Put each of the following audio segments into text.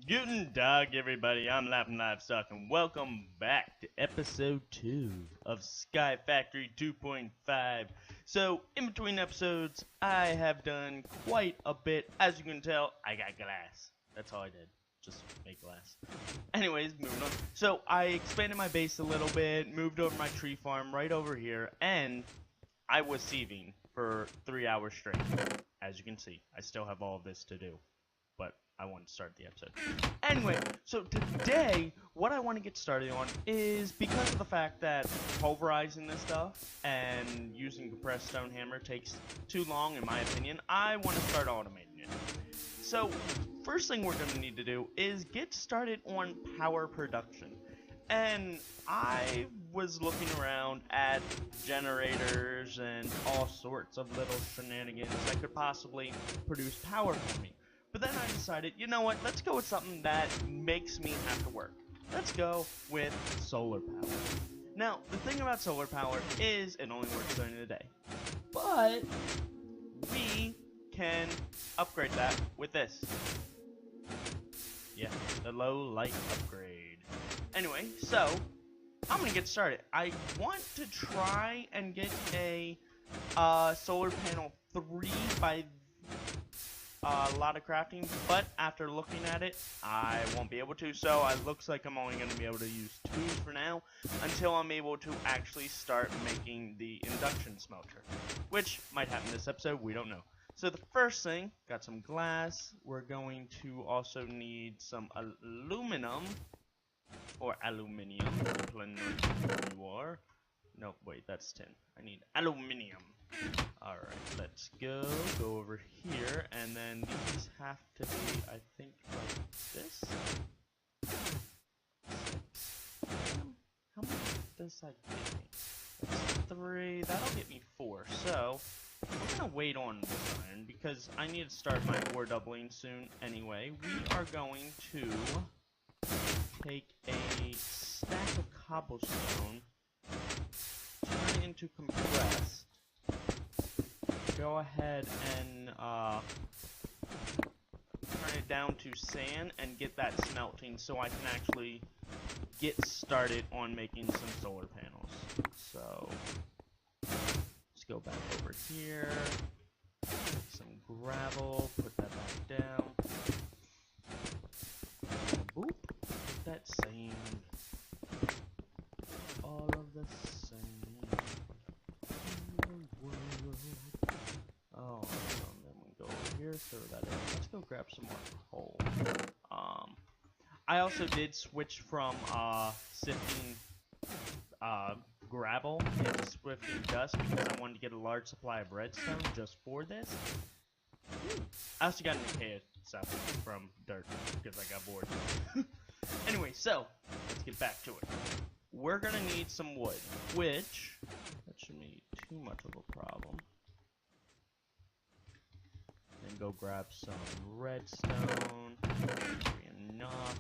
Guten Tag, everybody. I'm Laughing Livestock, and welcome back to episode 2 of Sky Factory 2.5. So, in between episodes, I have done quite a bit. As you can tell, I got glass. That's all I did. Just make glass. Anyways, moving on. So, I expanded my base a little bit, moved over my tree farm right over here, and I was sieving for 3 hours straight. As you can see, I still have all of this to do, but I want to start the episode. Anyway, so today, what I want to get started on is because of the fact that pulverizing this stuff and using compressed stone hammer takes too long, in my opinion, I want to start automating it. So, first thing we're going to need to do is get started on power production. And I was looking around at generators and all sorts of little shenanigans that could possibly produce power for me. But then I decided, you know what, let's go with something that makes me have to work. Let's go with solar power. Now, the thing about solar power is it only works during the day. But we can upgrade that with this. Yeah, the low light upgrade. Anyway, so I'm gonna get started. I want to try and get a solar panel 3 by a lot of crafting, but after looking at it, I won't be able to, so it looks like I'm only going to be able to use 2 for now, until I'm able to actually start making the induction smelter, which might happen this episode, we don't know. So the first thing, got some glass, we're going to also need some aluminum, or aluminium, depending on who you are. No, wait, that's tin. I need aluminium. Alright, let's go over here, and then these have to be, I think, like this. How much does that get me? That's 3, that'll get me 4, so we're gonna wait on this iron, because I need to start my ore doubling soon anyway. We are going to take a stack of cobblestone, turn it into compressed, go ahead and turn it down to sand and get that smelting so I can actually get started on making some solar panels. So let's go back over here, some gravel, put that back down, boop, put that sand, all of the sand. Oh, then we go over here, throw that in. Let's go grab some more coal. I also did switch from sifting gravel into sifting dust because I wanted to get a large supply of redstone just for this. I also got an Ikea stuff from dirt because I got bored. Anyway, so let's get back to it. We're gonna need some wood, which that shouldn't be too much of a problem. Then go grab some redstone. Be enough.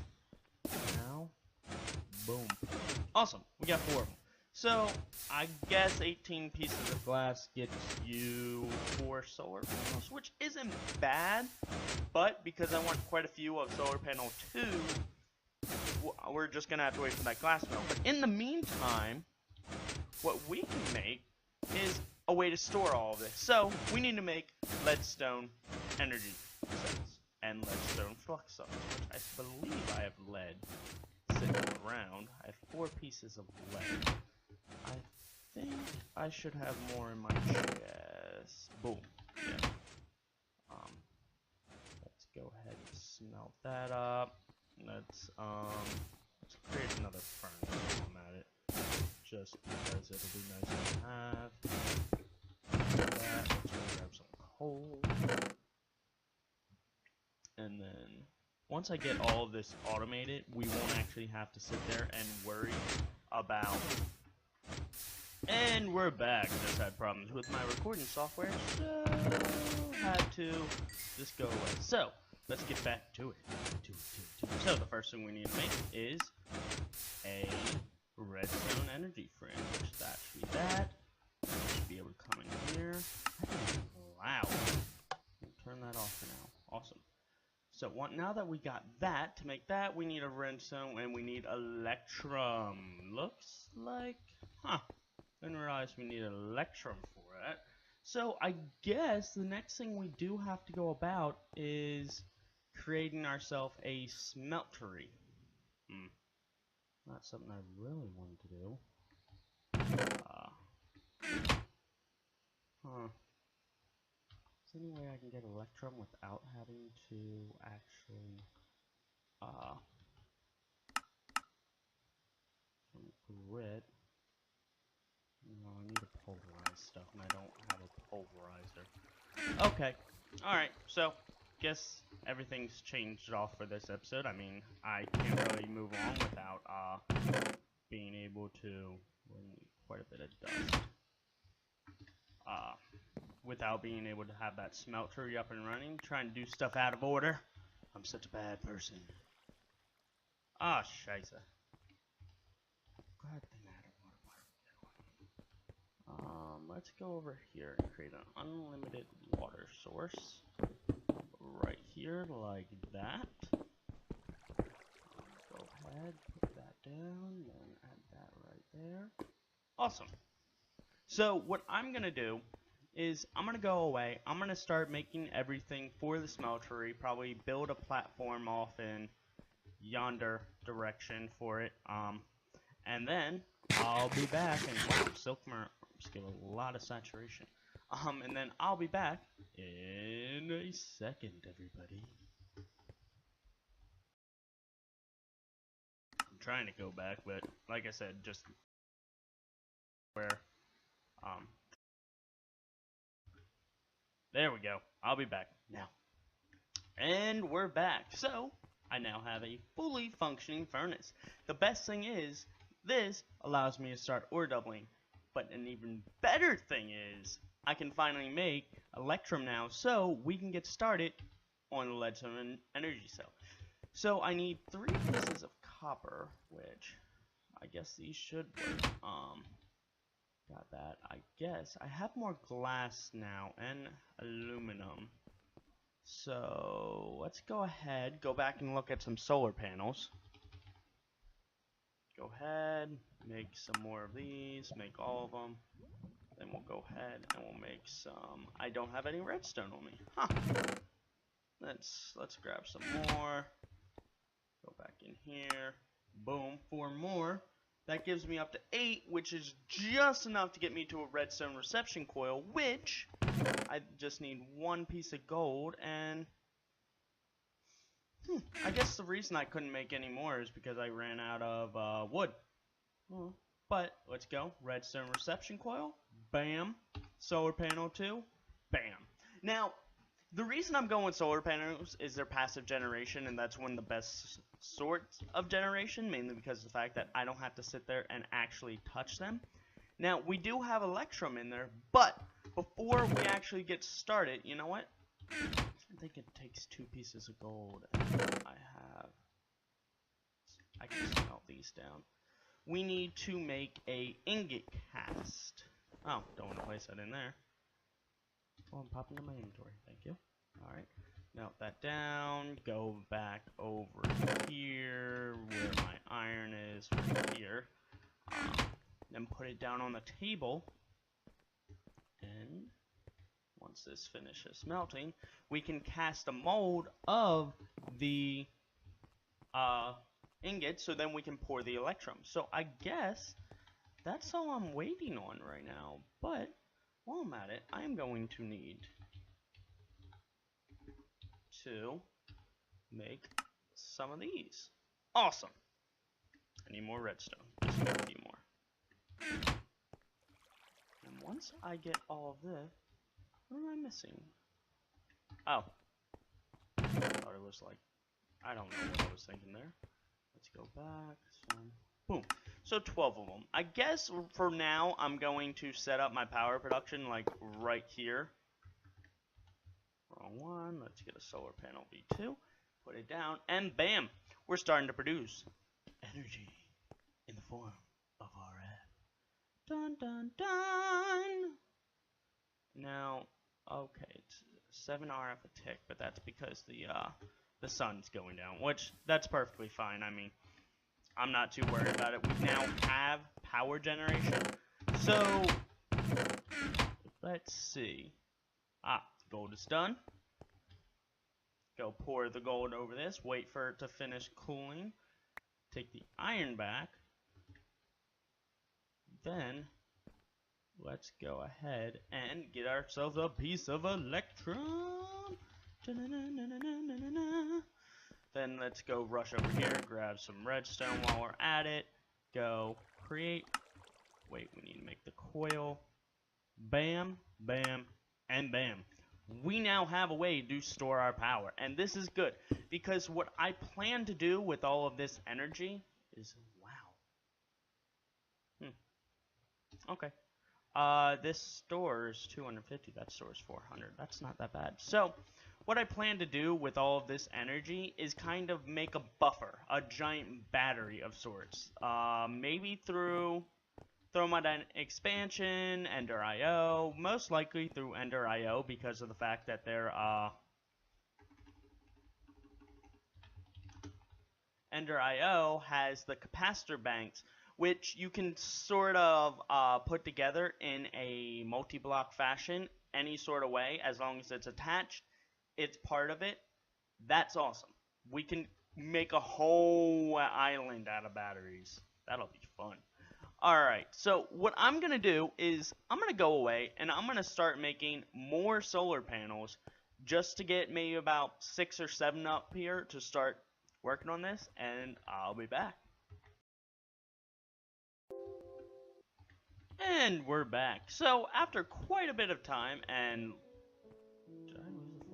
Now, boom. Awesome. We got 4 of them. So I guess 18 pieces of glass gets you 4 solar panels, which isn't bad. But because I want quite a few of solar panel 2, we're just gonna have to wait for that glass melt. But in the meantime, what we can make is a way to store all of this. So we need to make leadstone energy cells and leadstone flux cells, which I believe I have lead sitting around. I have 4 pieces of lead. I think I should have more in my chest. Boom. Yeah. Let's go ahead and smelt that up. Let's create another furnace while I'm at it, just because it'll be nice to have. That. Let's go grab some coal, and then once I get all of this automated, we won't actually have to sit there and worry about. And we're back. Just had problems with my recording software, so had to just go away. So let's get back to it. So the first thing we need to make is a redstone energy frame, which that should be that. Should be able to come in here. That is loud. Turn that off for now. Awesome. So now that we got that, to make that, we need a redstone and we need electrum. Looks like, didn't realize we need electrum for it. So I guess the next thing we do have to go about is creating ourselves a smeltery. Not something I really wanted to do. Is there any way I can get electrum without having to actually from grit? No, I need to pulverize stuff, and I don't have a pulverizer. Okay, alright, so, guess everything's changed off for this episode. I mean, I can't really move on without, being able to, quite a bit of dust. Without being able to have that smeltery up and running, trying to do stuff out of order. I'm such a bad person. Ah, scheisse. God, thing out of order. Let's go over here and create an unlimited water source. Right here, like that. Go ahead, put that down, then add that right there. Awesome. So, what I'm gonna do is I'm gonna go away. I'm gonna start making everything for the smeltery. Probably build a platform off in yonder direction for it. And then I'll be back. And wow, Silkmer just give a lot of saturation. And then I'll be back in a second, everybody. I'm trying to go back, but like I said, just where there we go. I'll be back now. And we're back. So, I now have a fully functioning furnace. The best thing is, this allows me to start ore doubling. But an even better thing is, I can finally make electrum now, so we can get started on the leadstone energy cell. So, I need 3 pieces of copper, which I guess these should work. Got that. I guess I have more glass now and aluminum. So let's go ahead, go back and look at some solar panels. Go ahead, make some more of these, make all of them. Then we'll go ahead and we'll make some. I don't have any redstone on me. Let's grab some more. Go back in here. Boom, 4 more. That gives me up to 8, which is just enough to get me to a redstone reception coil, which I just need 1 piece of gold, and I guess the reason I couldn't make any more is because I ran out of wood. But let's go. Redstone reception coil. Bam. Solar panel 2. Bam. Now, the reason I'm going with solar panels is their passive generation, and that's one of the best sorts of generation, mainly because of the fact that I don't have to sit there and actually touch them. Now, we do have electrum in there, but before we actually get started, you know what? I think it takes 2 pieces of gold. I can smelt these down. We need to make a ingot cast. Oh, don't want to place that in there. Oh, I'm popping in my inventory. Thank you. Alright. Melt that down. Go back over here where my iron is, right here. Then put it down on the table. And once this finishes melting, we can cast a mold of the ingot, so then we can pour the electrum. So I guess that's all I'm waiting on right now. But while I'm at it, I am going to need to make some of these. Awesome. I need more redstone. Just need a few more. And once I get all of this, what am I missing? Oh. I thought it was like, I don't know what I was thinking there. Let's go back. So, boom. So 12 of them. I guess for now, I'm going to set up my power production like right here. Wrong one. Let's get a solar panel V2. Put it down. And bam. We're starting to produce energy in the form of RF. Dun dun dun. Now, okay, it's 7 RF a tick, but that's because the the sun's going down, which that's perfectly fine. I mean, I'm not too worried about it. We now have power generation. So, let's see. Gold is done. Go pour the gold over this. Wait for it to finish cooling. Take the iron back. Then, let's go ahead and get ourselves a piece of electrum. Then let's go rush over here, grab some redstone while we're at it. Go create. Wait, we need to make the coil. Bam, bam, and bam. We now have a way to store our power. And this is good, because what I plan to do with all of this energy is, wow. Okay. This stores 250, that stores 400. That's not that bad. So, what I plan to do with all of this energy is kind of make a buffer, a giant battery of sorts. Maybe through Thermodynamic Expansion, Ender IO, most likely through Ender IO because of the fact that they're, Ender IO has the capacitor banks, which you can sort of put together in a multi-block fashion, any sort of way, as long as it's attached, it's part of it. That's awesome. We can make a whole island out of batteries. That'll be fun. Alright, so what I'm going to do is I'm going to go away and I'm going to start making more solar panels just to get maybe about 6 or 7 up here to start working on this, and I'll be back. And we're back. So after quite a bit of time, and did I lose the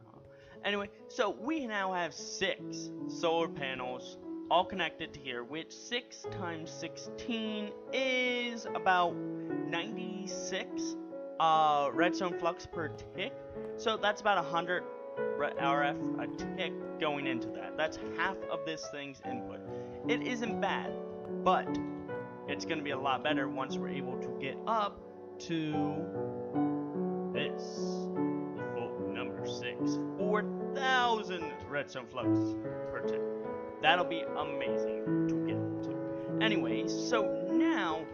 flux? Anyway, so we now have 6 solar panels all connected to here, which 6 times 16 is about 96 redstone flux per tick. So that's about 100 RF a tick going into that. That's half of this thing's input. It isn't bad, but it's going to be a lot better once we're able to get up to this. The full number 6. 4,000 redstone flux per tick. That'll be amazing to get to. Anyway, so now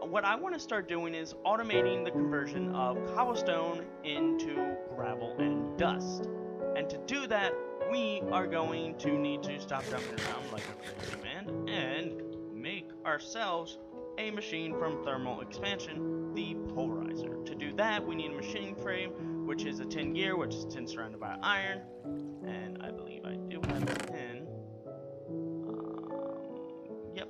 what I want to start doing is automating the conversion of cobblestone into gravel and dust. And to do that, we are going to need to stop jumping around like a crazy man and make ourselves a machine from thermal expansion, the polarizer. To do that, we need a machine frame, which is a tin gear, which is tin surrounded by iron. And I believe I do have tin. Yep.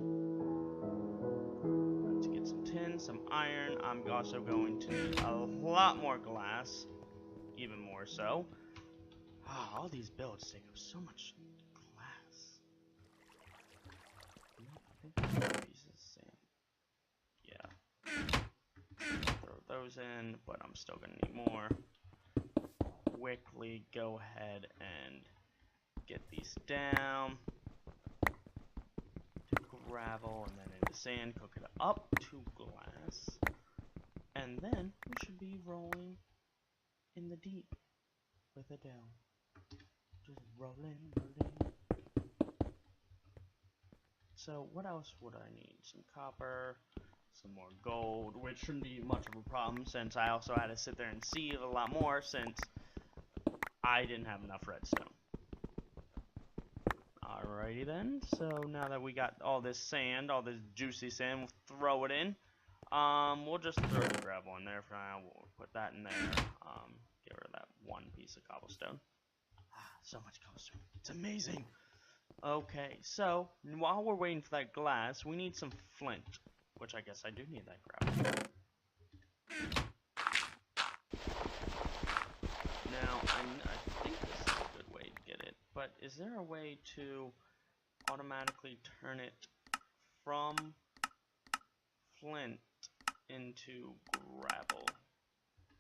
Let's get some tin, some iron. I'm also going to need a lot more glass, even more so. Oh, all these builds take up so much glass. Pieces of sand. Yeah. Throw those in, but I'm still gonna need more. Quickly go ahead and get these down to gravel and then into sand, cook it up to glass, and then we should be rolling in the deep with a dough. Just rolling. So what else would I need? Some copper, some more gold, which shouldn't be much of a problem since I also had to sit there and sieve a lot more since I didn't have enough redstone. Alrighty then, so now that we got all this sand, all this juicy sand, we'll throw it in. We'll just throw the gravel in there for now. We'll put that in there. Get rid of that one piece of cobblestone. So much cobblestone. It's amazing. Okay, so while we're waiting for that glass, we need some flint, which I guess I do need that gravel. Now, I think this is a good way to get it, but is there a way to automatically turn it from flint into gravel?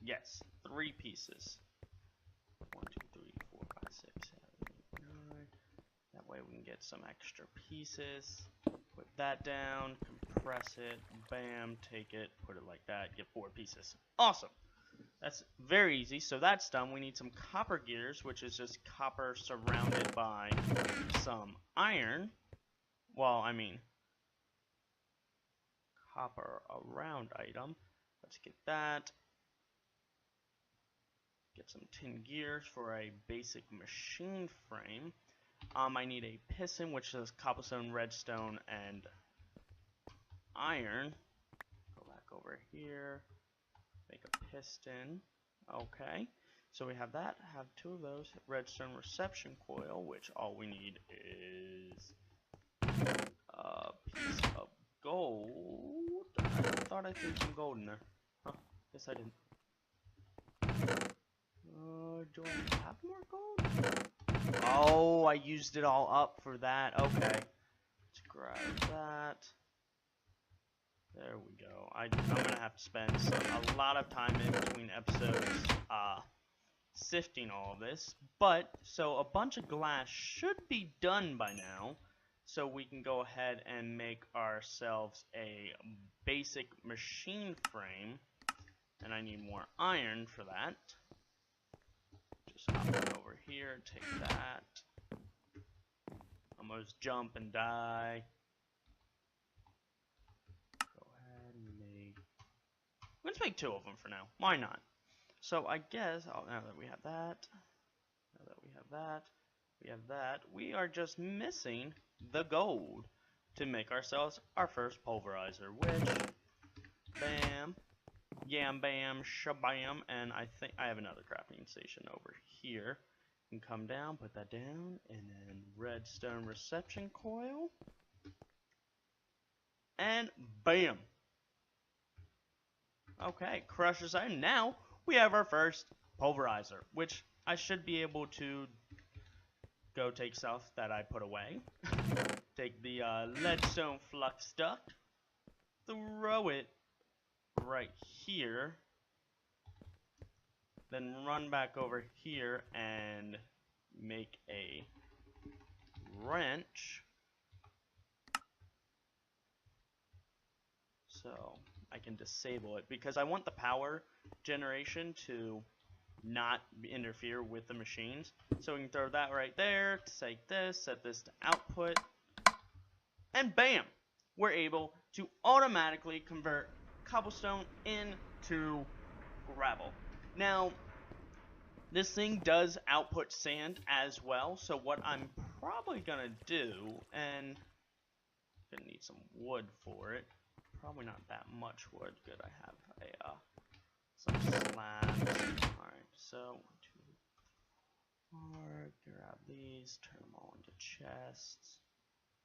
Yes, 3 pieces. 1, 2, 3, 4, 5, 6, 7, 8, 9. That way we can get some extra pieces. Put that down, compress it, bam, take it, put it like that, get 4 pieces. Awesome! That's very easy. So that's done. We need some copper gears, which is just copper surrounded by some iron. Well, I mean, copper around item. Let's get that. Get some tin gears for a basic machine frame. I need a piston, which is cobblestone, redstone, and iron. Go back over here. Make a piston. Okay. So we have that. Have two of those. Redstone reception coil, which all we need is a piece of gold. I thought I threw some gold in there. Huh. Guess I didn't. Do I have more gold? Oh, I used it all up for that. Okay. Let's grab that. There we go. I'm gonna have to spend a lot of time in between episodes sifting all of this. But, so a bunch of glass should be done by now. So we can go ahead and make ourselves a basic machine frame. And I need more iron for that. Just hop on over here, take that. Almost jump and die. Go ahead and make... Let's make two of them for now. Why not? So I guess, now that we have that, we are just missing the gold to make ourselves our first pulverizer, which, bam, yam bam, shabam, and I think I have another crafting station over here. You can come down, put that down, and then redstone reception coil, and bam. Okay, crushes iron. Now we have our first pulverizer, which I should be able to go take stuff that I put away. Take the leadstone flux duct, throw it right here, then run back over here and make a wrench. So I can disable it because I want the power generation to not interfere with the machines. So we can throw that right there, take this, set this to output, and bam! We're able to automatically convert cobblestone into gravel. Now, this thing does output sand as well, so what I'm probably gonna do, and gonna need some wood for it, probably not that much wood, good, I have a, some slabs. Alright, so, 1, 2, 4, grab these, turn them all into chests,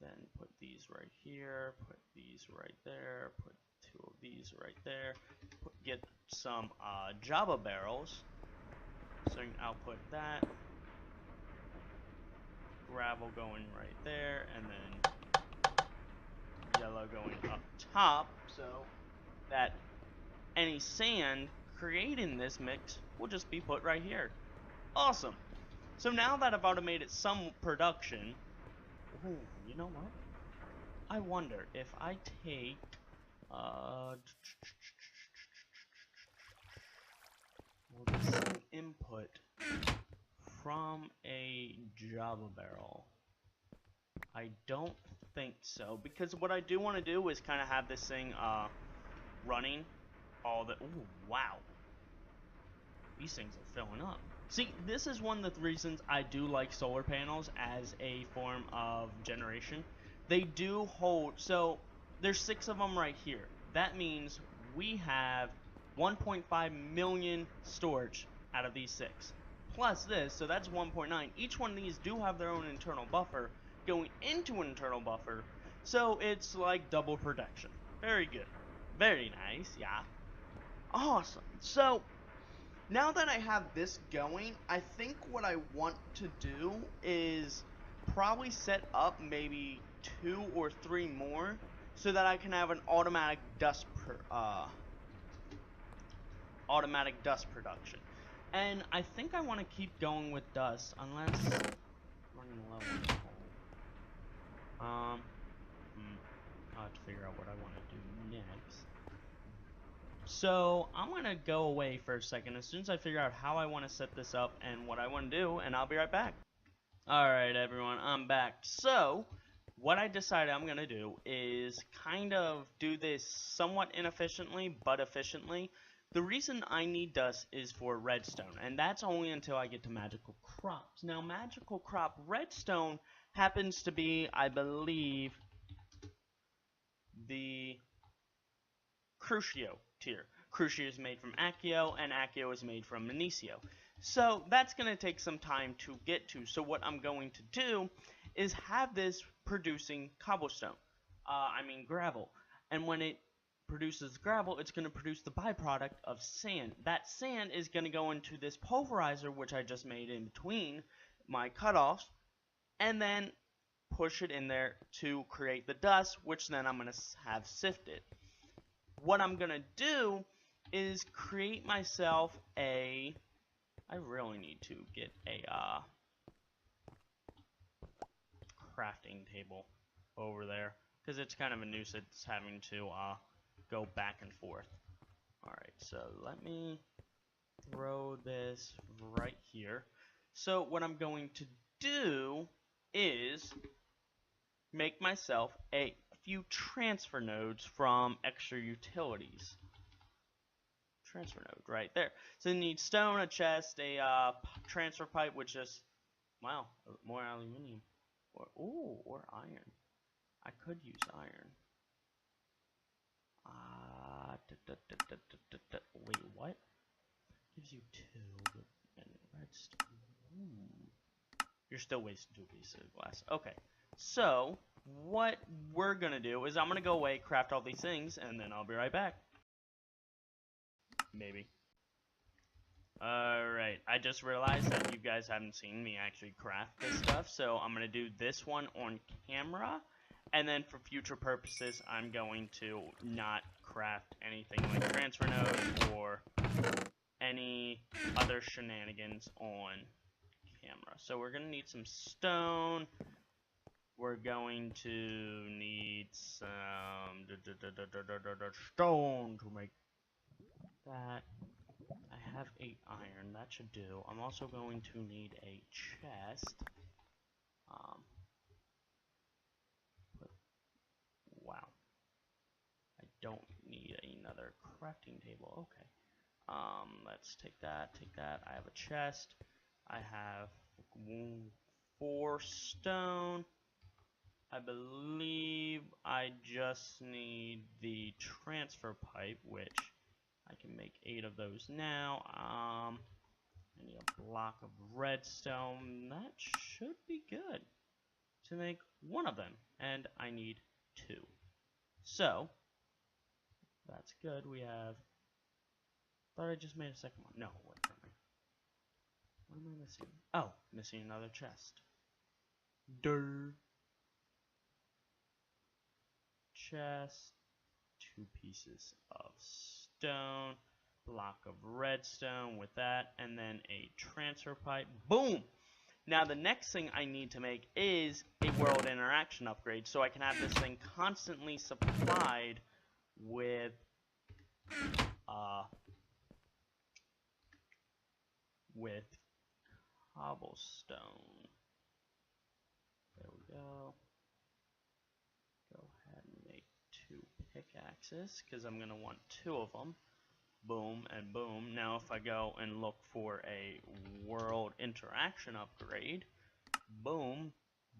then put these right here, put these right there, put 2 of these right there, get some Java barrels, so you can output that, gravel going right there, and then yellow going up top, so that any sand created in this mix will just be put right here. Awesome! So now that I've automated some production, ooh, you know what? I wonder if I take, will this thing input from a Java barrel? I don't think so, because what I do want to do is kind of have this thing running all the... Ooh, wow. These things are filling up. See, this is one of the reasons I do like solar panels as a form of generation. They do hold... So, there's 6 of them right here. That means we have 1.5 million storage out of these 6. Plus this, so that's 1.9. Each one of these do have their own internal buffer going into an internal buffer, so it's like double protection. Very good. Very nice, yeah. Awesome. So, now that I have this going, I think what I want to do is probably set up maybe 2 or 3 more so that I can have an automatic dust production. And I think I want to keep going with dust unless running low on coal. I'll have to figure out what I want to do next. So I'm gonna go away for a second as soon as I figure out how I want to set this up and what I want to do, and I'll be right back. Alright everyone, I'm back. So, what I decided I'm gonna do is kind of do this somewhat inefficiently, but efficiently. The reason I need dust is for redstone, and that's only until I get to magical crops. Now, magical crop redstone happens to be, I believe, the Crucio tier. Crucio is made from Accio, and Accio is made from Minicio. So that's going to take some time to get to. So what I'm going to do is have this producing cobblestone. Gravel. And when it produces gravel, it's going to produce the byproduct of sand. That sand is going to go into this pulverizer, which I just made in between my cutoffs, and then push it in there to create the dust, which then I'm going to have sifted. What I'm going to do is create myself a... I really need to get a crafting table over there, because it's kind of a nuisance having to go back and forth. Alright, so let me throw this right here. So what I'm going to do is make myself a few transfer nodes from extra utilities. Transfer node right there. So you need stone, a chest, a transfer pipe, which is, wow, more aluminum, or iron. I could use iron. Wait, what? Gives you 2 and redstone. You're still wasting 2 pieces of glass. Okay, so what we're gonna do is I'm gonna go away, craft all these things, and then I'll be right back. Maybe. Alright, I just realized that you guys haven't seen me actually craft this stuff, so I'm going to do this one on camera, and then for future purposes, I'm going to not craft anything like transfer nodes or any other shenanigans on camera. So we're going to need some stone, we're going to need some stone to make that. I have 8 iron, that should do. I'm also going to need a chest. Wow. I don't need another crafting table. Okay. Let's take that, I have a chest. I have 4 stone. I believe I just need the transfer pipe, which I can make 8 of those now. I need a block of redstone. That should be good to make 1 of them. And I need 2. So, that's good. We have... thought I just made a second one. No, wait for me. What am I missing? Oh, missing another chest. Durr. Chest. 2 pieces of stone, block of redstone with that, and then a transfer pipe. Boom! Now the next thing I need to make is a world interaction upgrade, so I can have this thing constantly supplied with cobblestone. There we go. Go ahead and make 2 pickaxes, because I'm going to want 2 of them. Boom and boom. Now if I go and look for a world interaction upgrade, boom,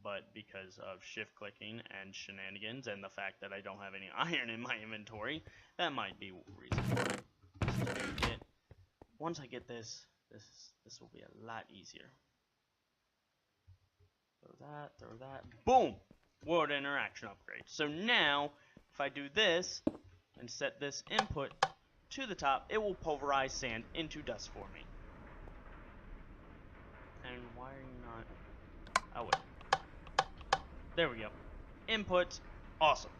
but because of shift clicking and shenanigans and the fact that I don't have any iron in my inventory, that might be reason why. Once I get this will be a lot easier. Throw that, boom! World interaction upgrade. So now, if I do this, and set this input to the top, it will pulverize sand into dust for me. And why are you not... oh wait. There we go. Input. Awesome.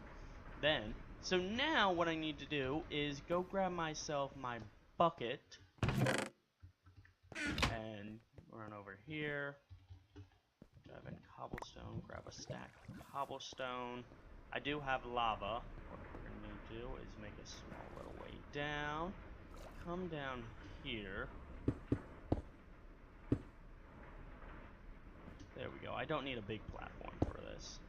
Then, so now what I need to do is go grab myself my bucket and run over here. Grab in cobblestone, grab a stack of cobblestone. I do have lava. What we're gonna need do is make a small little way down, come down here. There we go. I don't need a big platform for this.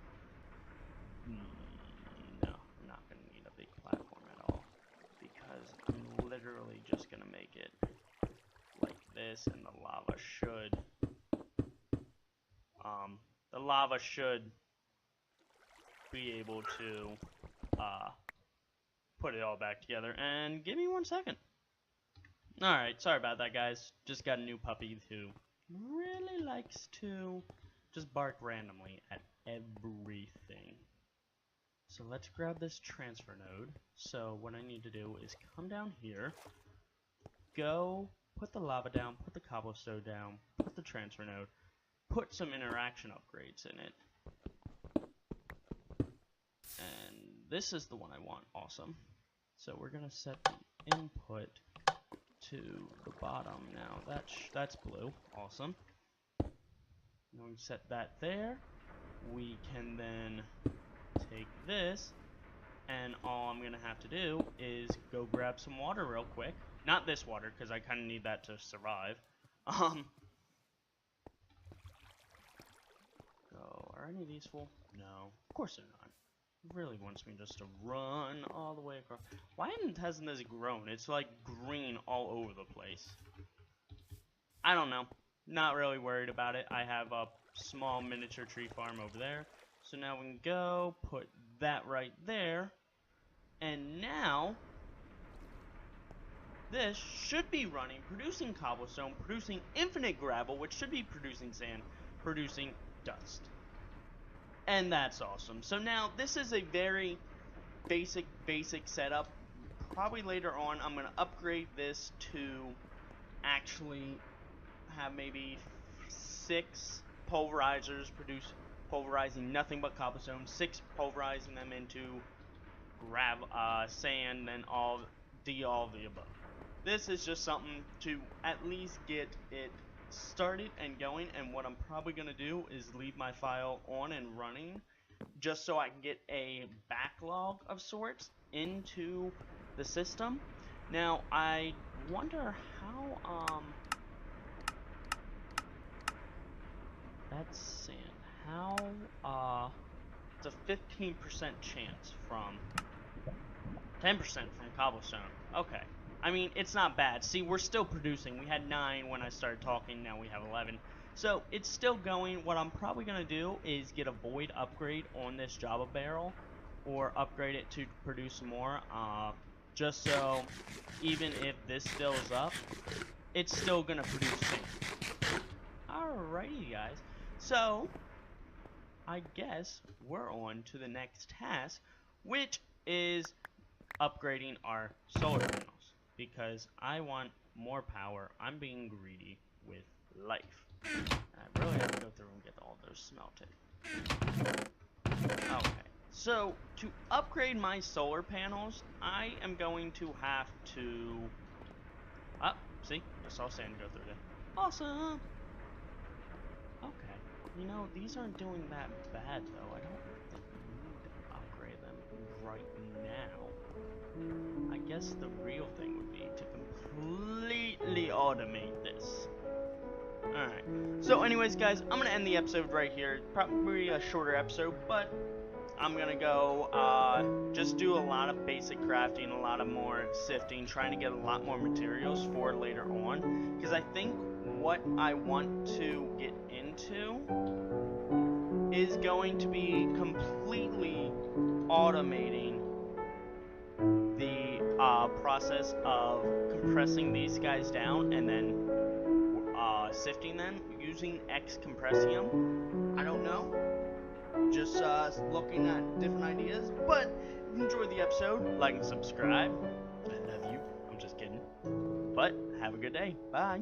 No, I'm not going to need a big platform at all, because I'm literally just going to make it like this, and the lava should be able to put it all back together. And give me 1 second. Alright, sorry about that, guys. Just got a new puppy who really likes to just bark randomly at everything. So let's grab this transfer node. So what I need to do is come down here, go put the lava down, put the cobblestone down, put the transfer node, put some interaction upgrades in it. And this is the one I want. Awesome. So we're gonna set the input to the bottom now. That's blue. Awesome. Now we set that there. We can then take this, and all I'm gonna have to do is go grab some water real quick. Not this water, because I kind of need that to survive. Go. Are any of these full? No, of course they're not. It really wants me just to run all the way across. Why hasn't this grown? It's like green all over the place. I don't know. Not really worried about it. I have a small miniature tree farm over there. So now we can go put that right there. And now this should be running, producing cobblestone, producing infinite gravel, which should be producing sand, producing dust. And that's awesome. So now this is a very basic setup. Probably later on I'm going to upgrade this to actually have maybe 6 pulverizers pulverizing nothing but cobblestone, 6 pulverizing them into sand, and all the above. This is just something to at least get it started and going, and what I'm probably going to do is leave my file on and running just so I can get a backlog of sorts into the system. Now I wonder how that's sand. How it's a 15% chance from 10% from cobblestone. Okay. I mean, it's not bad. See, we're still producing. We had 9 when I started talking. Now we have 11. So, it's still going. What I'm probably going to do is get a void upgrade on this Java barrel, or upgrade it to produce more, just so even if this still is up, it's still going to produce sand. Alrighty, guys. So, I guess we're on to the next task, which is upgrading our solar panels. Because I want more power. I'm being greedy with life. I really have to go through and get all those smelted. Okay. So, to upgrade my solar panels, I am going to have to... see? I saw sand go through there. Awesome! Okay. You know, these aren't doing that bad, though. I don't think we need to upgrade them right now. I guess the real thing would be to completely automate this. Alright. So anyways, guys, I'm going to end the episode right here. Probably a shorter episode, but I'm going to go just do a lot of basic crafting, a lot of more sifting, trying to get a lot more materials for later on. Because I think what I want to get into is going to be completely automating the process of compressing these guys down and then sifting them using X-Compressium. I don't know. Just looking at different ideas. But if you enjoyed the episode, like and subscribe. I love you. I'm just kidding. But have a good day. Bye.